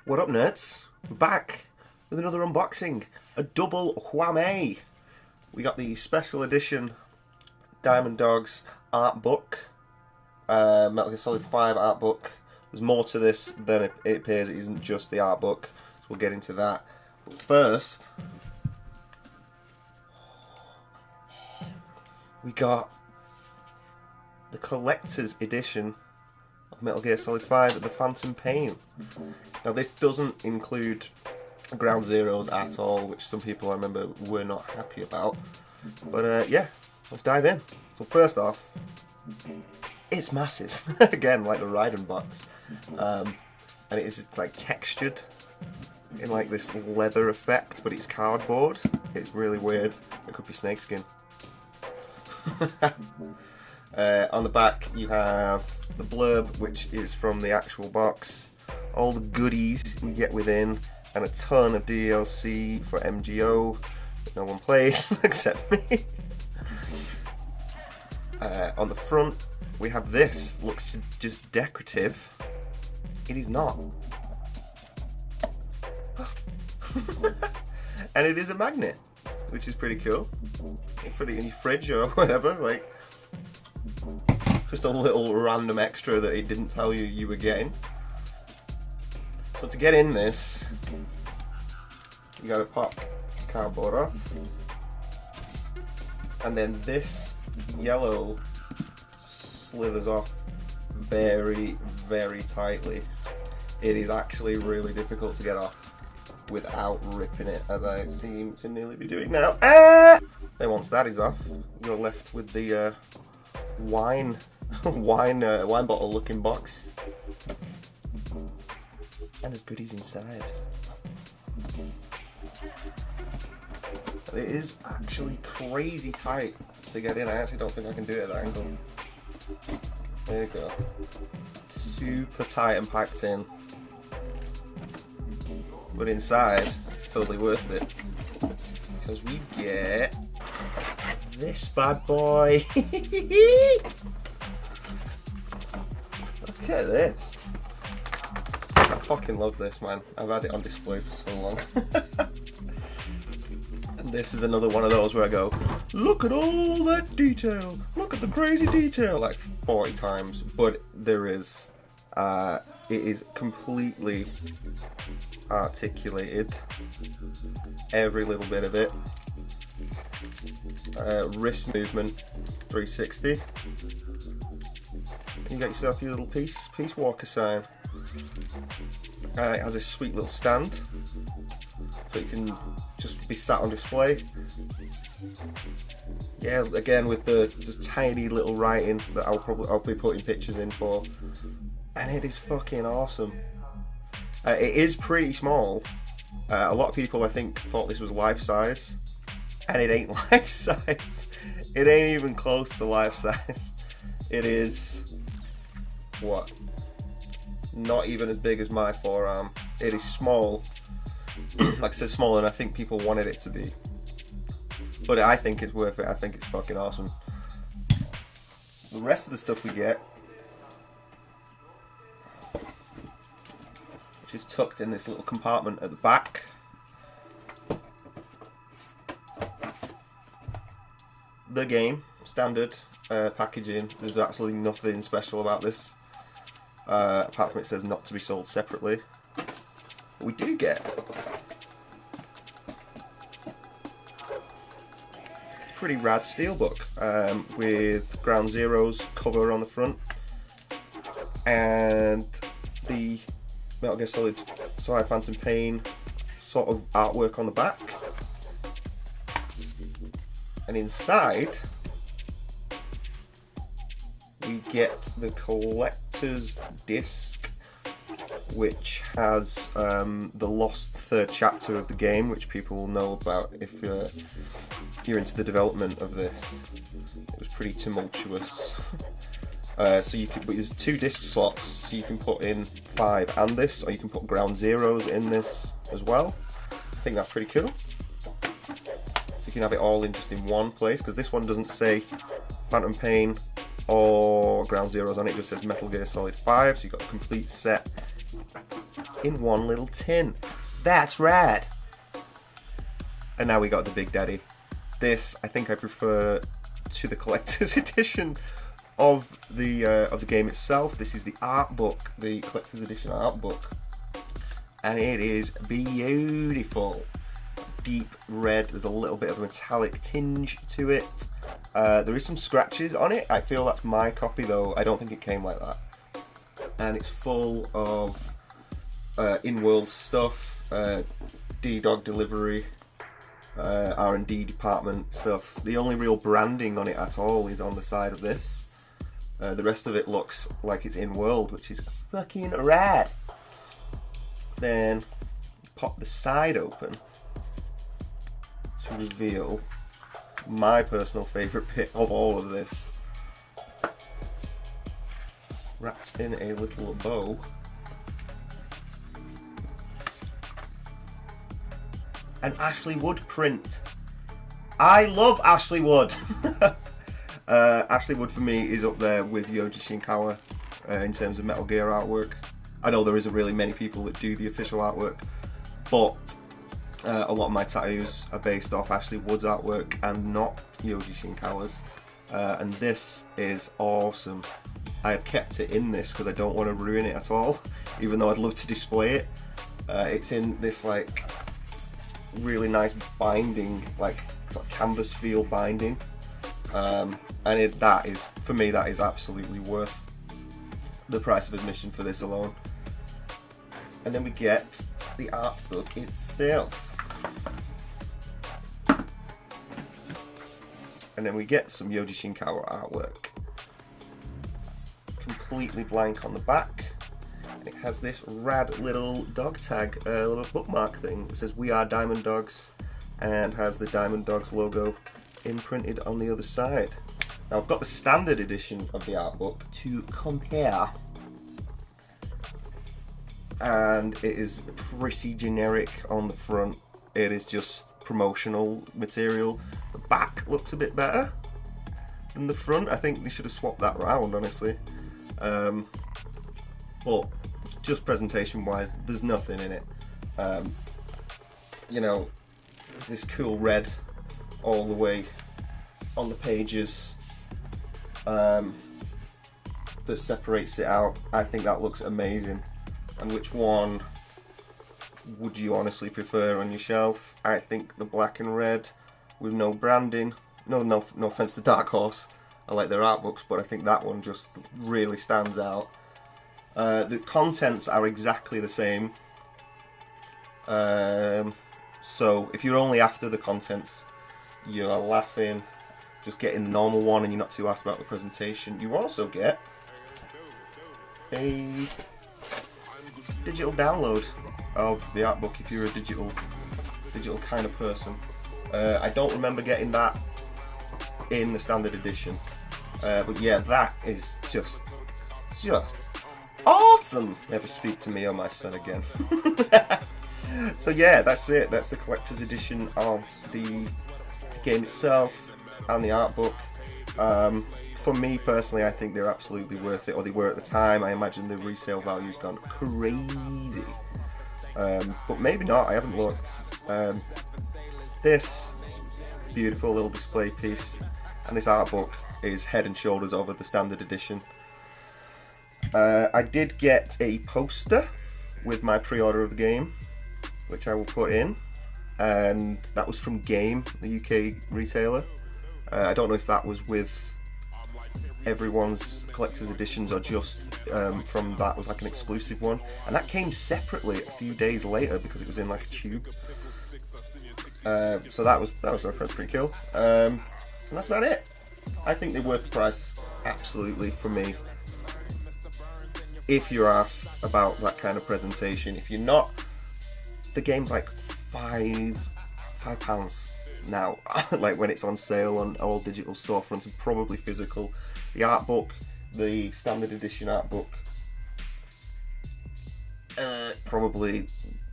What up, nerds? We're back with another unboxing. A double whammy. We got the special edition Diamond Dogs art book. Metal Gear Solid 5 art book. There's more to this than it appears. It isn't just the art book. So we'll get into that. But first, we got the collector's edition of Metal Gear Solid 5 The Phantom Pain. Now this doesn't include Ground Zeroes at all, which some people I remember were not happy about. But yeah, let's dive in. So first off, it's massive. Again, like the Raiden box. And it is like textured in like this leather effect, but it's cardboard. It's really weird. It could be snakeskin. On the back you have the blurb, which is from the actual box, all the goodies we get within, and a ton of DLC for MGO that no one played except me. On the front we have this, looks just decorative. It is not. And it is a magnet, which is pretty cool. You put it in your fridge or whatever, like just a little random extra that it didn't tell you you were getting. So to get in this, you gotta pop cardboard off, and then this yellow slithers off very, very tightly. It is actually really difficult to get off without ripping it, as I seem to nearly be doing now. Then once that is off, you're left with the wine bottle looking box, and there's goodies inside. It is actually crazy tight to get in. I actually don't think I can do it at that angle. There you go. Super tight and packed in. But inside, it's totally worth it, because we get this bad boy. Look at this. I fucking love this, man. I've had it on display for so long. And this is another one of those where I go, look at all that detail, look at the crazy detail, like 40 times. But there is, it is completely articulated, every little bit of it. Wrist movement 360, and you got yourself your little peace walker sign. It has a sweet little stand, so you can just be sat on display. Yeah, again with the just tiny little writing that I'll be putting pictures in for, and it is fucking awesome. It is pretty small. A lot of people I think thought this was life size, and it ain't life size. It ain't even close to life size. It is, what, not even as big as my forearm. It is small. Like I said, smaller than I think people wanted it to be. But I think it's worth it. I think it's fucking awesome. The rest of the stuff we get, which is tucked in this little compartment at the back. The game, standard packaging. There's absolutely nothing special about this, apart from it says not to be sold separately. But we do get a pretty rad steelbook with Ground Zeroes cover on the front, and the Metal Gear Solid Phantom Pain sort of artwork on the back. And inside we get the collector's disc, which has the lost third chapter of the game, which people will know about if you're into the development of this. It was pretty tumultuous. So you can, but there's 2 disc slots, so you can put in 5 and this, or you can put Ground Zeroes in this as well. I think that's pretty cool. So you can have it all in just in one place, because this one doesn't say Phantom Pain or Ground Zeroes on it, just says Metal Gear Solid 5, so you've got a complete set in one little tin. That's rad. And now we got the Big Daddy. This, I think I prefer to the collector's edition of the game itself. This is the art book, the collector's edition art book, and it is beautiful. Deep red. There's a little bit of a metallic tinge to it. There is some scratches on it. I feel that's my copy though. I don't think it came like that. And it's full of in-world stuff, D-Dog delivery, R&D department stuff. The only real branding on it at all is on the side of this. The rest of it looks like it's in-world, which is fucking rad. Then pop the side open to reveal my personal favourite bit of all of this. Wrapped in a little bow. An Ashley Wood print. I love Ashley Wood. Ashley Wood for me is up there with Yoji Shinkawa in terms of Metal Gear artwork. I know there isn't really many people that do the official artwork, but a lot of my tattoos are based off Ashley Wood's artwork and not Yoji Shinkawa's. And this is awesome. I have kept it in this because I don't want to ruin it at all, even though I'd love to display it. It's in this like really nice binding, like sort of canvas feel binding, and that is, for me, that is absolutely worth the price of admission for this alone. And then we get the art book itself, and then we get some Yoji Shinkawa artwork, completely blank on the back. It has this rad little dog tag, little bookmark thing that says "We are Diamond Dogs," and has the Diamond Dogs logo imprinted on the other side. Now I've got the standard edition of the art book to compare, and it is pretty generic on the front. It is just promotional material. The back looks a bit better than the front. I think they should have swapped that around, honestly. But just presentation wise, there's nothing in it. You know, there's this cool red all the way on the pages that separates it out. I think that looks amazing. And which one would you honestly prefer on your shelf? I think the black and red with no branding. No offense to Dark Horse, I like their art books, but I think that one just really stands out. The contents are exactly the same, so if you're only after the contents, you're laughing, just getting the normal one and you're not too asked about the presentation. You also get a digital download of the art book if you're a digital kind of person. I don't remember getting that in the standard edition, but yeah, that is just awesome. Never speak to me or my son again. So yeah, that's it. That's the collector's edition of the game itself and the art book. For me personally, I think they're absolutely worth it, or they were at the time. I imagine the resale value's gone crazy, but maybe not. I haven't looked. This beautiful little display piece, and this art book is head and shoulders over the standard edition. I did get a poster with my pre-order of the game, which I will put in, and that was from Game, the UK retailer. I don't know if that was with everyone's collector's editions or just from that was like an exclusive one, and that came separately a few days later because it was in like a tube. So that was pretty cool. And that's about it. I think they're worth the price, absolutely, for me. If you're asked about that kind of presentation, if you're not, the game's like £5 now, like when it's on sale on all digital storefronts and probably physical. The art book, the standard edition art book, probably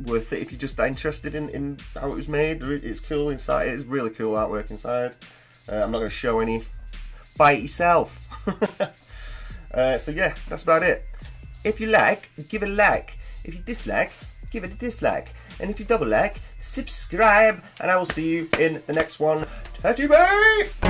worth it if you're just interested in how it was made. It's cool inside. It's really cool artwork inside. I'm not going to show any. Buy it yourself. So yeah, that's about it. If you like, give a like. If you dislike, give it a dislike. And if you double like, subscribe. And I will see you in the next one. Tatty bye!